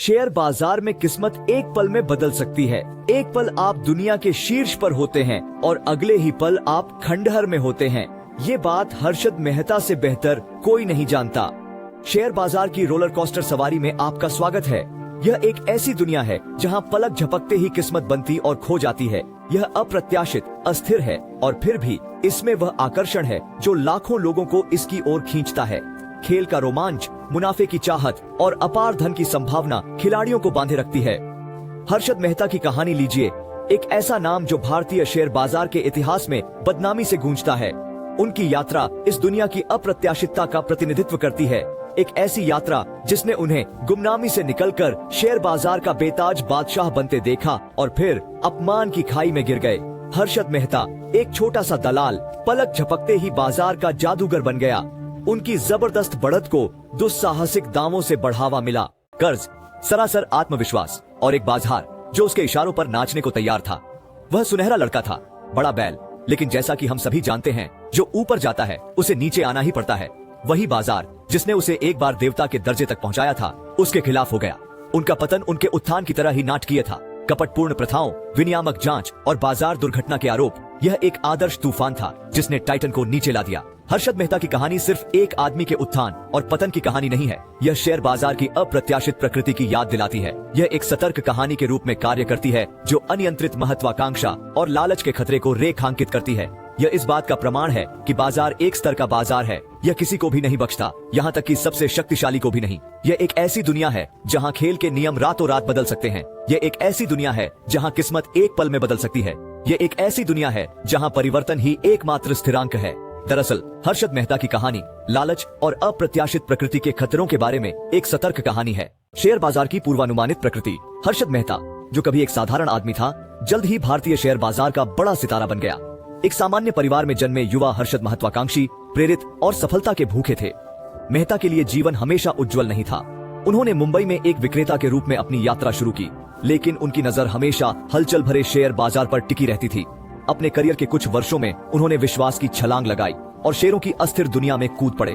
Share बाजार में किस्मत एक पल में बदल सकती है। एक पल आप दुनिया के शीर्ष पर होते हैं और अगले ही पल आप खंडहर में होते हैं। ये बात हर्षद मेहता से बेहतर कोई नहीं जानता। शेयर बाजार की रोलर कोस्टर सवारी में आपका स्वागत है। यह एक ऐसी दुनिया है जहां पलक झपकते ही किस्मत बनती और खो जाती है। यह अप्रत्याशित, अस्थिर है और फिर भी इसमें वह आकर्षण है जो लाखों लोगों को इसकी ओर खींचता है। खेल का रोमांच, मुनाफे की चाहत और अपार धन की संभावना खिलाड़ियों को बांधे रखती है। हर्षद मेहता की कहानी लीजिए, एक ऐसा नाम जो भारतीय शेयर बाजार के इतिहास में बदनामी से गूंजता है। उनकी यात्रा इस दुनिया की अप्रत्याशितता का प्रतिनिधित्व करती है। एक ऐसी यात्रा जिसने उन्हें गुमनामी से निकलकर शेयर बाजार का बेताज बादशाह बनते देखा और फिर अपमान की खाई में गिर गए। हर्षद मेहता एक छोटा सा दलाल पलक झपकते ही बाजार का जादूगर बन गया। उनकी जबरदस्त बढ़त को दुस्साहसिक दावों से बढ़ावा मिला। कर्ज, सरासर आत्मविश्वास और एक बाजार जो उसके इशारों पर नाचने को तैयार था। वह सुनहरा लड़का था, बड़ा बैल, लेकिन जैसा कि हम सभी जानते हैं, जो ऊपर जाता है उसे नीचे आना ही पड़ता है। वही बाजार जिसने उसे एक बार देवता के दर्जे तक पहुंचाया था, उसके खिलाफ हो गया। उनका पतन उनके उत्थान की तरह ही नाटकीय था। कपटपूर्ण प्रथाओं, विनियामक जांच और बाजार दुर्घटना के आरोप, यह एक आदर्श तूफान था जिसने टाइटन को नीचे ला दिया। हर्षद मेहता की कहानी सिर्फ एक आदमी के उत्थान और पतन की कहानी नहीं है। यह शेयर बाजार की अप्रत्याशित प्रकृति की याद दिलाती है। यह एक सतर्क कहानी के रूप में कार्य करती है जो अनियंत्रित महत्वाकांक्षा और लालच के खतरे को रेखांकित करती है। यह इस बात का प्रमाण है कि बाजार एक स्तर का बाजार है। यह किसी को भी नहीं बख्शता, यहाँ तक कि सबसे शक्तिशाली को भी नहीं। यह एक ऐसी दुनिया है जहाँ खेल के नियम रातों रात बदल सकते हैं। यह एक ऐसी दुनिया है जहाँ किस्मत एक पल में बदल सकती है। यह एक ऐसी दुनिया है जहाँ परिवर्तन ही एकमात्र स्थिरांक है। दरअसल हर्षद मेहता की कहानी लालच और अप्रत्याशित प्रकृति के खतरों के बारे में एक सतर्क कहानी है। शेयर बाजार की पूर्वानुमानित प्रकृति। हर्षद मेहता, जो कभी एक साधारण आदमी था, जल्द ही भारतीय शेयर बाजार का बड़ा सितारा बन गया। एक सामान्य परिवार में जन्मे युवा हर्षद महत्वाकांक्षी, प्रेरित और सफलता के भूखे थे। मेहता के लिए जीवन हमेशा उज्जवल नहीं था। उन्होंने मुंबई में एक विक्रेता के रूप में अपनी यात्रा शुरू की, लेकिन उनकी नजर हमेशा हलचल भरे शेयर बाजार पर टिकी रहती थी। अपने करियर के कुछ वर्षों में उन्होंने विश्वास की छलांग लगाई और शेयरों की अस्थिर दुनिया में कूद पड़े।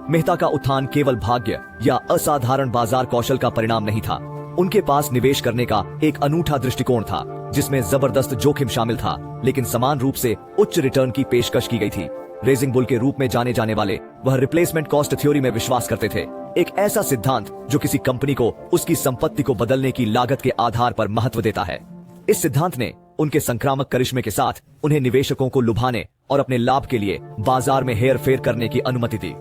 मेहता का उत्थान केवल भाग्य या असाधारण बाजार कौशल का परिणाम नहीं था। उनके पास निवेश करने का एक अनूठा दृष्टिकोण था जिसमें जबरदस्त जोखिम शामिल था, लेकिन समान रूप से उच्च रिटर्न की पेशकश की गई थी। रेजिंग बुल के रूप में जाने जाने वाले वह रिप्लेसमेंट कॉस्ट थ्योरी में विश्वास करते थे, एक ऐसा सिद्धांत जो किसी कंपनी को उसकी संपत्ति को बदलने की लागत के आधार पर महत्व देता है। इस सिद्धांत ने उनके संक्रामक करिश्मे के साथ उन्हें निवेशकों को लुभाने और अपने लाभ के लिए बाजार में हेर फेर करने की अनुमति दी।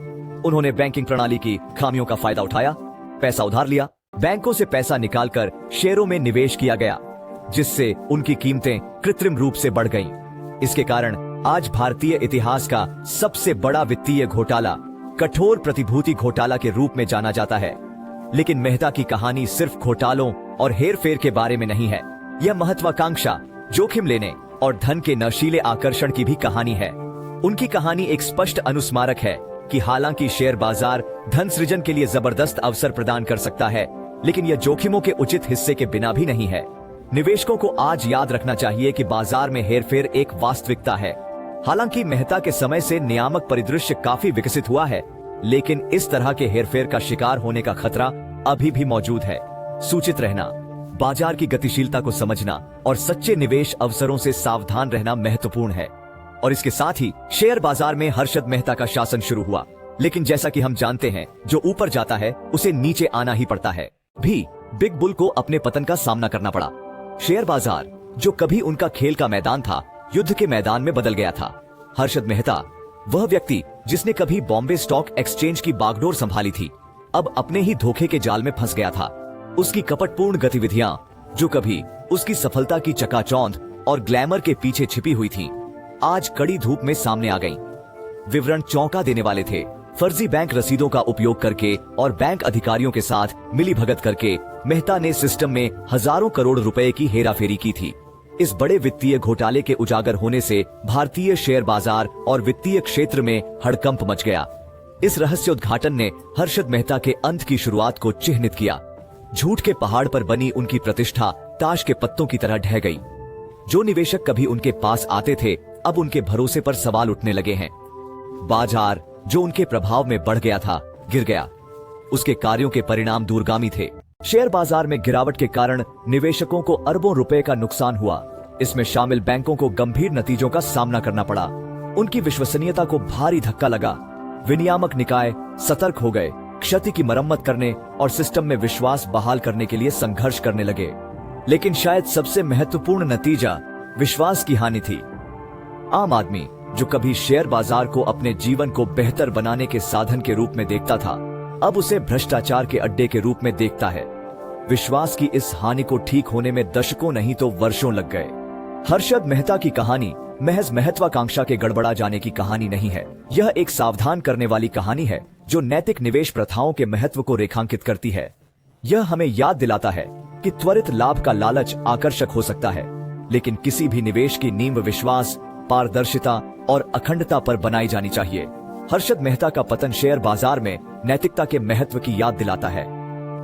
उन्होंने बैंकिंग प्रणाली की खामियों का फायदा उठाया, पैसा उधार लिया, बैंकों से पैसा निकालकर शेयरों में निवेश किया गया, जिससे उनकी कीमतें कृत्रिम रूप से बढ़ गईं। इसके कारण आज भारतीय इतिहास का सबसे बड़ा वित्तीय घोटाला कठोर प्रतिभूति घोटाला के रूप में जाना जाता है। लेकिन मेहता की कहानी सिर्फ घोटालों और हेर फेर के बारे में नहीं है। यह महत्वाकांक्षा, जोखिम लेने और धन के नशीले आकर्षण की भी कहानी है। उनकी कहानी एक स्पष्ट अनुस्मारक है कि हालांकि शेयर बाजार धन सृजन के लिए जबरदस्त अवसर प्रदान कर सकता है, लेकिन यह जोखिमों के उचित हिस्से के बिना भी नहीं है। निवेशकों को आज याद रखना चाहिए कि बाजार में हेरफेर एक वास्तविकता है। हालांकि मेहता के समय से नियामक परिदृश्य काफी विकसित हुआ है, लेकिन इस तरह के हेरफेर का शिकार होने का खतरा अभी भी मौजूद है। सूचित रहना, बाजार की गतिशीलता को समझना और सच्चे निवेश अवसरों से सावधान रहना महत्वपूर्ण है। और इसके साथ ही शेयर बाजार में हर्षद मेहता का शासन शुरू हुआ। लेकिन जैसा कि हम जानते हैं, जो ऊपर जाता है उसे नीचे आना ही पड़ता है। बिग बुल को अपने पतन का सामना करना पड़ा। शेयर बाजार, जो कभी उनका खेल का मैदान था, युद्ध के मैदान में बदल गया था। हर्षद मेहता, वह व्यक्ति जिसने कभी बॉम्बे स्टॉक एक्सचेंज की बागडोर संभाली थी, अब अपने ही धोखे के जाल में फंस गया था। उसकी कपटपूर्ण गतिविधियां, जो कभी उसकी सफलता की चकाचौंध और ग्लैमर के पीछे छिपी हुई थीं, आज कड़ी धूप में सामने आ गईं। विवरण चौंका देने वाले थे। फर्जी बैंक रसीदों का उपयोग करके और बैंक अधिकारियों के साथ मिलीभगत करके मेहता ने सिस्टम में हजारों करोड़ रुपए की हेराफेरी की थी। इस बड़े वित्तीय घोटाले के उजागर होने से भारतीय शेयर बाजार और वित्तीय क्षेत्र में हड़कंप मच गया। इस रहस्योद्घाटन ने हर्षद मेहता के अंत की शुरुआत को चिह्नित किया। झूठ के पहाड़ पर बनी उनकी प्रतिष्ठा ताश के पत्तों की तरह ढह गई। जो निवेशक कभी उनके पास आते थे, अब उनके भरोसे पर सवाल उठने लगे हैं। बाजार, जो उनके प्रभाव में बढ़ गया था, गिर गया। उसके कार्यों के परिणाम दूरगामी थे। शेयर बाजार में गिरावट के कारण निवेशकों को अरबों रुपए का नुकसान हुआ। इसमें शामिल बैंकों को गंभीर नतीजों का सामना करना पड़ा। उनकी विश्वसनीयता को भारी धक्का लगा। विनियामक निकाय सतर्क हो गए, क्षति की मरम्मत करने और सिस्टम में विश्वास बहाल करने के लिए संघर्ष करने लगे। लेकिन शायद सबसे महत्वपूर्ण नतीजा विश्वास की हानि थी। आम आदमी जो कभी शेयर बाजार को अपने जीवन को बेहतर बनाने के साधन के रूप में देखता था, अब उसे भ्रष्टाचार के अड्डे के रूप में देखता है। विश्वास की इस हानि को ठीक होने में दशकों नहीं तो वर्षों लग गए। हर्षद मेहता की कहानी महज महत्वाकांक्षा के गड़बड़ा जाने की कहानी नहीं है। यह एक सावधान करने वाली कहानी है जो नैतिक निवेश प्रथाओं के महत्व को रेखांकित करती है। यह हमें याद दिलाता है कि त्वरित लाभ का लालच आकर्षक हो सकता है, लेकिन किसी भी निवेश की नींव विश्वास, पारदर्शिता और अखंडता पर बनाई जानी चाहिए। हर्षद मेहता का पतन शेयर बाजार में नैतिकता के महत्व की याद दिलाता है।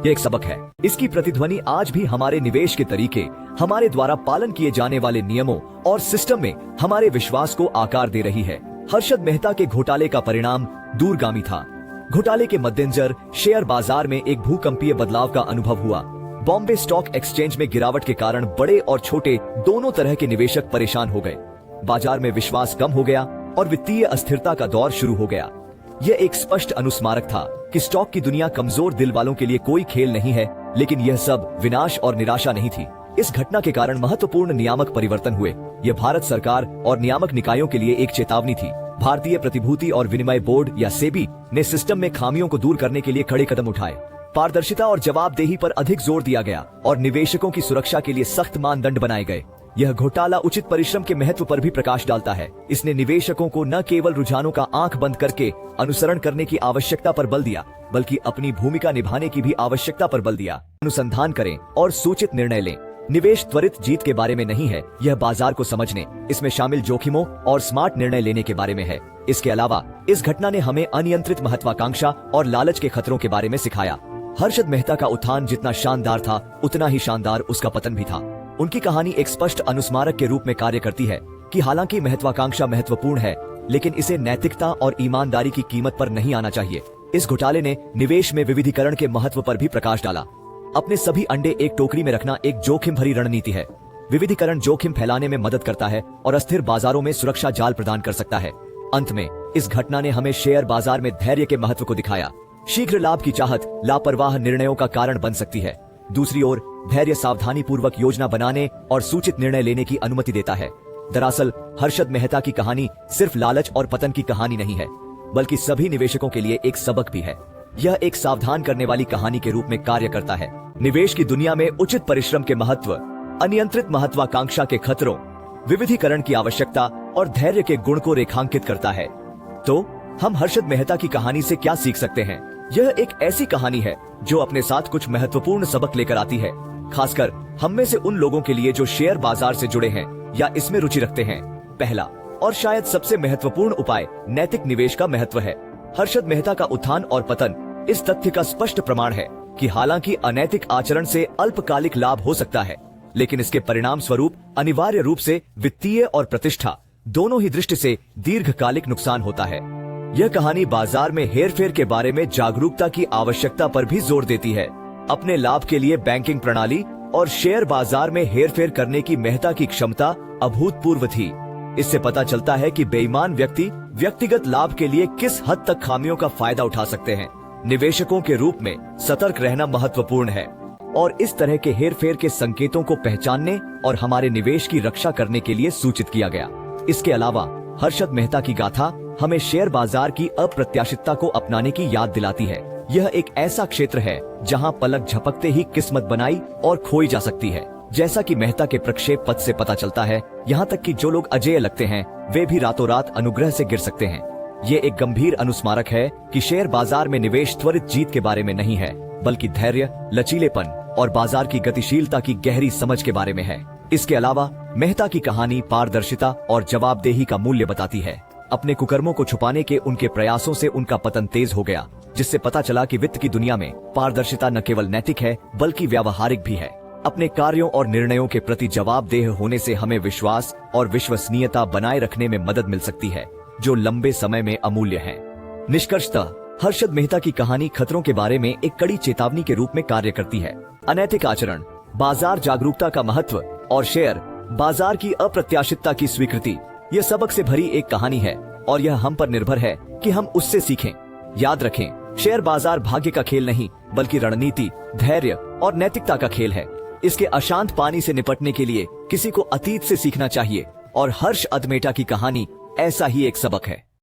ये एक सबक है। इसकी प्रतिध्वनि आज भी हमारे निवेश के तरीके, हमारे द्वारा पालन किए जाने वाले नियमों और सिस्टम में हमारे विश्वास को आकार दे रही है। हर्षद मेहता के घोटाले का परिणाम दूरगामी था। घोटाले के मद्देनजर शेयर बाजार में एक भूकंपीय बदलाव का अनुभव हुआ। बॉम्बे स्टॉक एक्सचेंज में गिरावट के कारण बड़े और छोटे दोनों तरह के निवेशक परेशान हो गए। बाजार में विश्वास कम हो गया और वित्तीय अस्थिरता का दौर शुरू हो गया। यह एक स्पष्ट अनुस्मारक था कि स्टॉक की दुनिया कमजोर दिल वालों के लिए कोई खेल नहीं है, लेकिन यह सब विनाश और निराशा नहीं थी। इस घटना के कारण महत्वपूर्ण नियामक परिवर्तन हुए। यह भारत सरकार और नियामक निकायों के लिए एक चेतावनी थी। भारतीय प्रतिभूति और विनिमय बोर्ड या सेबी ने सिस्टम में खामियों को दूर करने के लिए कड़े कदम उठाए। पारदर्शिता और जवाबदेही पर अधिक जोर दिया गया और निवेशकों की सुरक्षा के लिए सख्त मानदंड बनाए गए। यह घोटाला उचित परिश्रम के महत्व पर भी प्रकाश डालता है। इसने निवेशकों को न केवल रुझानों का आंख बंद करके अनुसरण करने की आवश्यकता पर बल दिया, बल्कि अपनी भूमिका निभाने की भी आवश्यकता पर बल दिया। अनुसंधान करें और सूचित निर्णय लें। निवेश त्वरित जीत के बारे में नहीं है, यह बाजार को समझने, इसमें शामिल जोखिमों और स्मार्ट निर्णय लेने के बारे में है। इसके अलावा इस घटना ने हमें अनियंत्रित महत्वाकांक्षा और लालच के खतरों के बारे में सिखाया। हर्षद मेहता का उत्थान जितना शानदार था, उतना ही शानदार उसका पतन भी था। उनकी कहानी एक स्पष्ट अनुस्मारक के रूप में कार्य करती है कि हालांकि महत्वाकांक्षा महत्वपूर्ण है, लेकिन इसे नैतिकता और ईमानदारी की कीमत पर नहीं आना चाहिए। इस घोटाले ने निवेश में विविधीकरण के महत्व पर भी प्रकाश डाला। अपने सभी अंडे एक टोकरी में रखना एक जोखिम भरी रणनीति है। विविधीकरण जोखिम फैलाने में मदद करता है और अस्थिर बाजारों में सुरक्षा जाल प्रदान कर सकता है। अंत में इस घटना ने हमें शेयर बाजार में धैर्य के महत्व को दिखाया। शीघ्र लाभ की चाहत लापरवाह निर्णयों का कारण बन सकती है। दूसरी ओर धैर्य सावधानी पूर्वक योजना बनाने और सूचित निर्णय लेने की अनुमति देता है। दरअसल हर्षद मेहता की कहानी सिर्फ लालच और पतन की कहानी नहीं है, बल्कि सभी निवेशकों के लिए एक सबक भी है। यह एक सावधान करने वाली कहानी के रूप में कार्य करता है। निवेश की दुनिया में उचित परिश्रम के महत्व, अनियंत्रित महत्वाकांक्षा के खतरों, विविधीकरण की आवश्यकता और धैर्य के गुण को रेखांकित करता है। तो हम हर्षद मेहता की कहानी से क्या सीख सकते हैं? यह एक ऐसी कहानी है जो अपने साथ कुछ महत्वपूर्ण सबक लेकर आती है, खासकर हम में से उन लोगों के लिए जो शेयर बाजार से जुड़े हैं या इसमें रुचि रखते हैं। पहला और शायद सबसे महत्वपूर्ण उपाय नैतिक निवेश का महत्व है। हर्षद मेहता का उत्थान और पतन इस तथ्य का स्पष्ट प्रमाण है कि हालांकि अनैतिक आचरण से अल्पकालिक लाभ हो सकता है, लेकिन इसके परिणाम स्वरूप अनिवार्य रूप से वित्तीय और प्रतिष्ठा दोनों ही दृष्टि से दीर्घकालिक नुकसान होता है। यह कहानी बाजार में हेरफेर के बारे में जागरूकता की आवश्यकता पर भी जोर देती है। अपने लाभ के लिए बैंकिंग प्रणाली और शेयर बाजार में हेरफेर करने की मेहता की क्षमता अभूतपूर्व थी। इससे पता चलता है कि बेईमान व्यक्ति व्यक्तिगत लाभ के लिए किस हद तक खामियों का फायदा उठा सकते हैं। निवेशकों के रूप में सतर्क रहना महत्वपूर्ण है और इस तरह के हेरफेर के संकेतों को पहचानने और हमारे निवेश की रक्षा करने के लिए सूचित किया गया। इसके अलावा हर्षद मेहता की गाथा हमें शेयर बाजार की अप्रत्याशितता को अपनाने की याद दिलाती है। यह एक ऐसा क्षेत्र है जहां पलक झपकते ही किस्मत बनाई और खोई जा सकती है। जैसा कि मेहता के प्रक्षेप पथ से पता चलता है, यहाँ तक कि जो लोग अजेय लगते हैं वे भी रातों रात अनुग्रह से गिर सकते हैं। ये एक गंभीर अनुस्मारक है कि शेयर बाजार में निवेश त्वरित जीत के बारे में नहीं है, बल्कि धैर्य, लचीलेपन और बाजार की गतिशीलता की गहरी समझ के बारे में है। इसके अलावा मेहता की कहानी पारदर्शिता और जवाबदेही का मूल्य बताती है। अपने कुकर्मों को छुपाने के उनके प्रयासों से उनका पतन तेज हो गया, जिससे पता चला कि वित्त की दुनिया में पारदर्शिता न केवल नैतिक है बल्कि व्यावहारिक भी है। अपने कार्यों और निर्णयों के प्रति जवाबदेह होने से हमें विश्वास और विश्वसनीयता बनाए रखने में मदद मिल सकती है, जो लंबे समय में अमूल्य है। निष्कर्षतः हर्षद मेहता की कहानी खतरों के बारे में एक कड़ी चेतावनी के रूप में कार्य करती है। अनैतिक आचरण, बाजार जागरूकता का महत्व और शेयर बाजार की अप्रत्याशितता की स्वीकृति, यह सबक से भरी एक कहानी है और यह हम पर निर्भर है कि हम उससे सीखें। याद रखें, शेयर बाजार भाग्य का खेल नहीं बल्कि रणनीति, धैर्य और नैतिकता का खेल है। इसके अशांत पानी से निपटने के लिए किसी को अतीत से सीखना चाहिए और हर्ष मेहता की कहानी ऐसा ही एक सबक है।